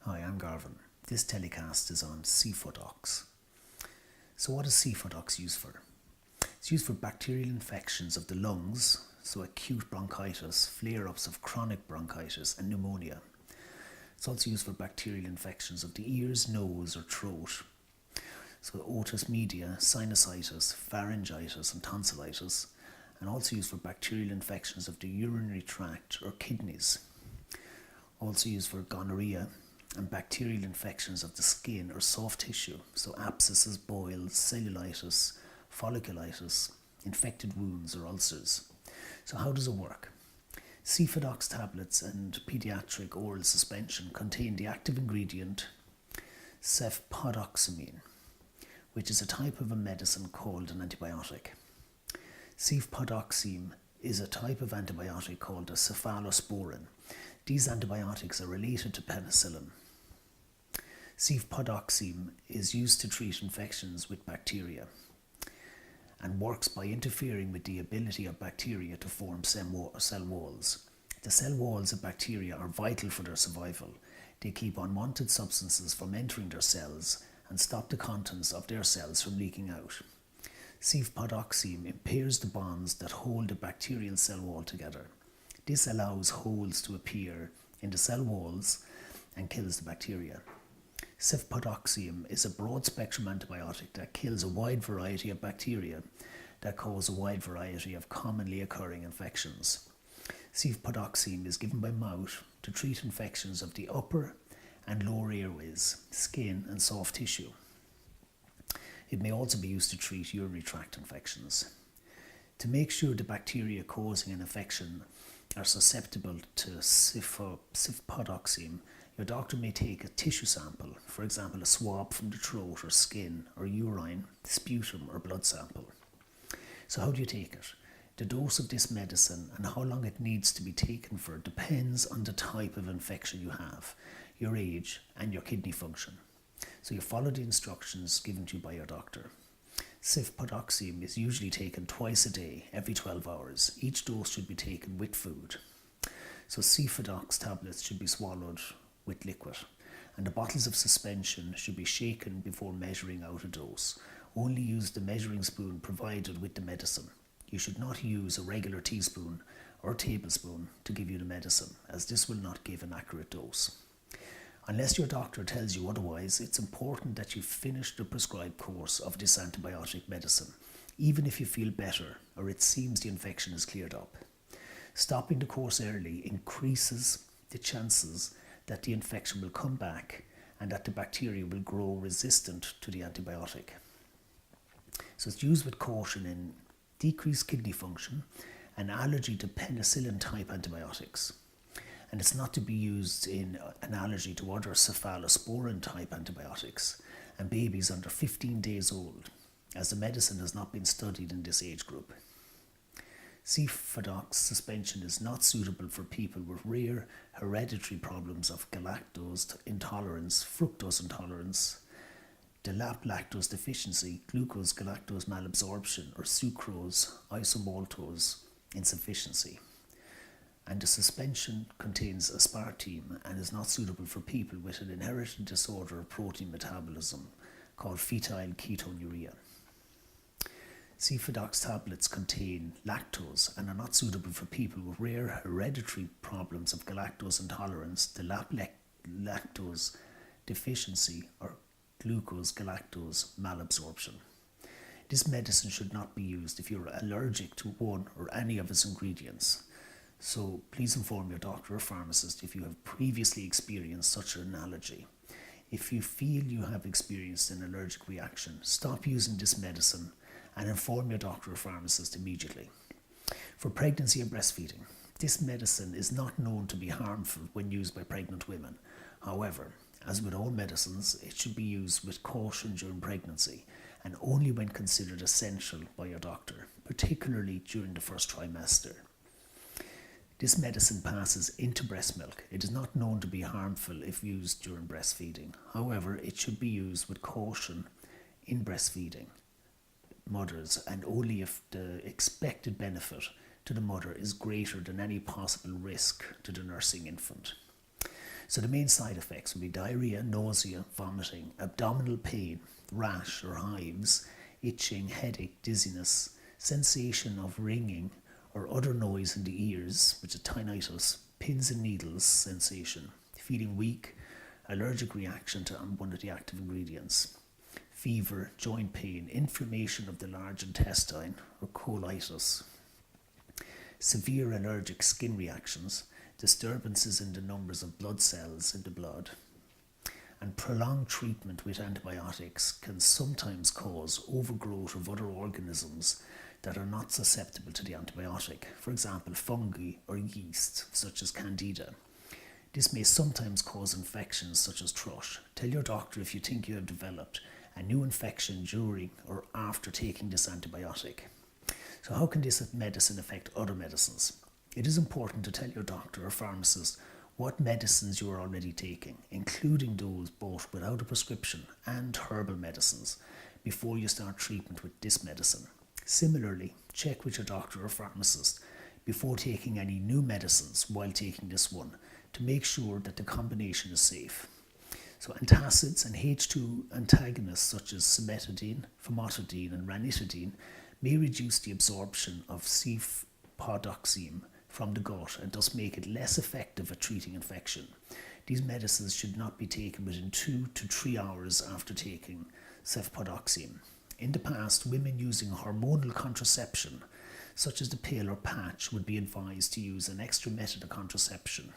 Hi, I'm Garvin. This telecast is on Cefodox. So what is Cefodox used for? It's used for bacterial infections of the lungs, so acute bronchitis, flare-ups of chronic bronchitis and pneumonia. It's also used for bacterial infections of the ears, nose or throat, so otitis media, sinusitis, pharyngitis and tonsillitis, and also used for bacterial infections of the urinary tract or kidneys. Also used for gonorrhea and bacterial infections of the skin or soft tissue, so abscesses, boils, cellulitis, folliculitis, infected wounds or ulcers. So how does it work? Cefodox tablets and paediatric oral suspension contain the active ingredient Cefpodoxime, which is a type of a medicine called an antibiotic. Cefpodoxime is a type of antibiotic called a cephalosporin. These antibiotics are related to penicillin. Cefpodoxime is used to treat infections with bacteria and works by interfering with the ability of bacteria to form cell walls. The cell walls of bacteria are vital for their survival. They keep unwanted substances from entering their cells and stop the contents of their cells from leaking out. Cefpodoxime impairs the bonds that hold the bacterial cell wall together. This allows holes to appear in the cell walls and kills the bacteria. Cefpodoxime is a broad-spectrum antibiotic that kills a wide variety of bacteria that cause a wide variety of commonly occurring infections. Cefpodoxime is given by mouth to treat infections of the upper and lower airways, skin and soft tissue. It may also be used to treat urinary tract infections. To make sure the bacteria causing an infection are susceptible to Cefpodoxime, your doctor may take a tissue sample, for example a swab from the throat or skin or urine, sputum or blood sample. So how do you take it? The dose of this medicine and how long it needs to be taken for depends on the type of infection you have, your age and your kidney function. So you follow the instructions given to you by your doctor. Cefpodoxime is usually taken twice a day, every 12 hours. Each dose should be taken with food. So Cefodox tablets should be swallowed with liquid, and the bottles of suspension should be shaken before measuring out a dose. Only use the measuring spoon provided with the medicine. You should not use a regular teaspoon or tablespoon to give you the medicine, as this will not give an accurate dose. Unless your doctor tells you otherwise, it's important that you finish the prescribed course of this antibiotic medicine, even if you feel better or it seems the infection is cleared up. Stopping the course early increases the chances that the infection will come back and that the bacteria will grow resistant to the antibiotic. So it's used with caution in decreased kidney function and allergy to penicillin type antibiotics. And it's not to be used in an allergy to other cephalosporin type antibiotics and babies under 15 days old, as the medicine has not been studied in this age group. Cefodox suspension is not suitable for people with rare hereditary problems of galactose intolerance, fructose intolerance, lactose deficiency, glucose galactose malabsorption, or sucrose isomaltose insufficiency. And the suspension contains aspartame and is not suitable for people with an inherited disorder of protein metabolism called phenylketonuria. Cefodox tablets contain lactose and are not suitable for people with rare hereditary problems of galactose intolerance, lactose deficiency, or glucose galactose malabsorption. This medicine should not be used if you're allergic to one or any of its ingredients. So please inform your doctor or pharmacist if you have previously experienced such an allergy. If you feel you have experienced an allergic reaction, stop using this medicine and inform your doctor or pharmacist immediately. For pregnancy and breastfeeding, this medicine is not known to be harmful when used by pregnant women. However, as with all medicines, it should be used with caution during pregnancy and only when considered essential by your doctor, particularly during the first trimester. This medicine passes into breast milk. It is not known to be harmful if used during breastfeeding. However, it should be used with caution in breastfeeding mothers and only if the expected benefit to the mother is greater than any possible risk to the nursing infant. So the main side effects would be diarrhea, nausea, vomiting, abdominal pain, rash or hives, itching, headache, dizziness, sensation of ringing or other noise in the ears, which is tinnitus, pins and needles sensation, feeling weak, allergic reaction to one of the active ingredients, fever, joint pain, inflammation of the large intestine or colitis, severe allergic skin reactions, disturbances in the numbers of blood cells in the blood, and prolonged treatment with antibiotics can sometimes cause overgrowth of other organisms that are not susceptible to the antibiotic, for example fungi or yeast such as candida. This may sometimes cause infections such as thrush. Tell your doctor if you think you have developed a new infection during or after taking this antibiotic. So how can this medicine affect other medicines? It is important to tell your doctor or pharmacist what medicines you are already taking, including those both without a prescription and herbal medicines, before you start treatment with this medicine. Similarly, check with your doctor or pharmacist before taking any new medicines while taking this one to make sure that the combination is safe. So antacids and H2 antagonists such as cimetidine, famotidine and ranitidine may reduce the absorption of Cefpodoxime from the gut and thus make it less effective at treating infection. These medicines should not be taken within 2 to 3 hours after taking Cefpodoxime. In the past, women using hormonal contraception, such as the pill or patch, would be advised to use an extra method of contraception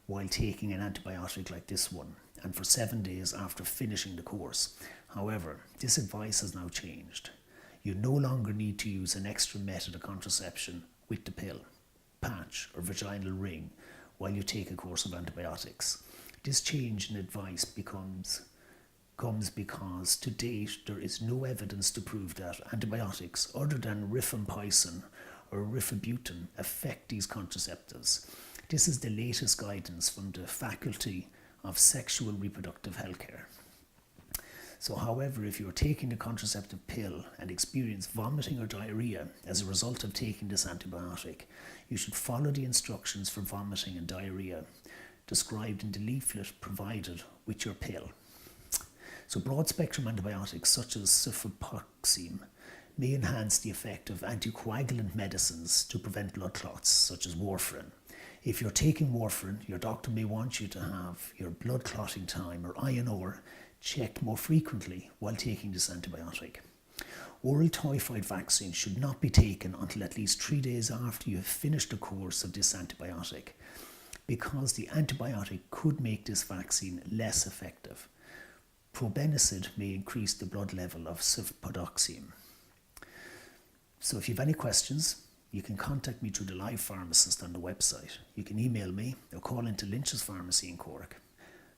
while taking an antibiotic like this one, and for 7 days after finishing the course. However, this advice has now changed. You no longer need to use an extra method of contraception with the pill, patch or vaginal ring while you take a course of antibiotics. This change in advice comes because to date there is no evidence to prove that antibiotics other than rifampicin or rifabutin affect these contraceptives. This is the latest guidance from the Faculty of Sexual Reproductive Healthcare. So however, if you are taking the contraceptive pill and experience vomiting or diarrhea as a result of taking this antibiotic, you should follow the instructions for vomiting and diarrhea described in the leaflet provided with your pill. So broad-spectrum antibiotics such as Cefpodoxime may enhance the effect of anticoagulant medicines to prevent blood clots such as warfarin. If you're taking warfarin, your doctor may want you to have your blood clotting time or INR checked more frequently while taking this antibiotic. Oral typhoid vaccine should not be taken until at least 3 days after you have finished the course of this antibiotic, because the antibiotic could make this vaccine less effective. Probenecid may increase the blood level of Cefpodoxime. So if you have any questions, you can contact me through the live pharmacist on the website. You can email me or call into Lynch's Pharmacy in Cork.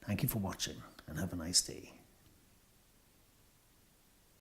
Thank you for watching and have a nice day.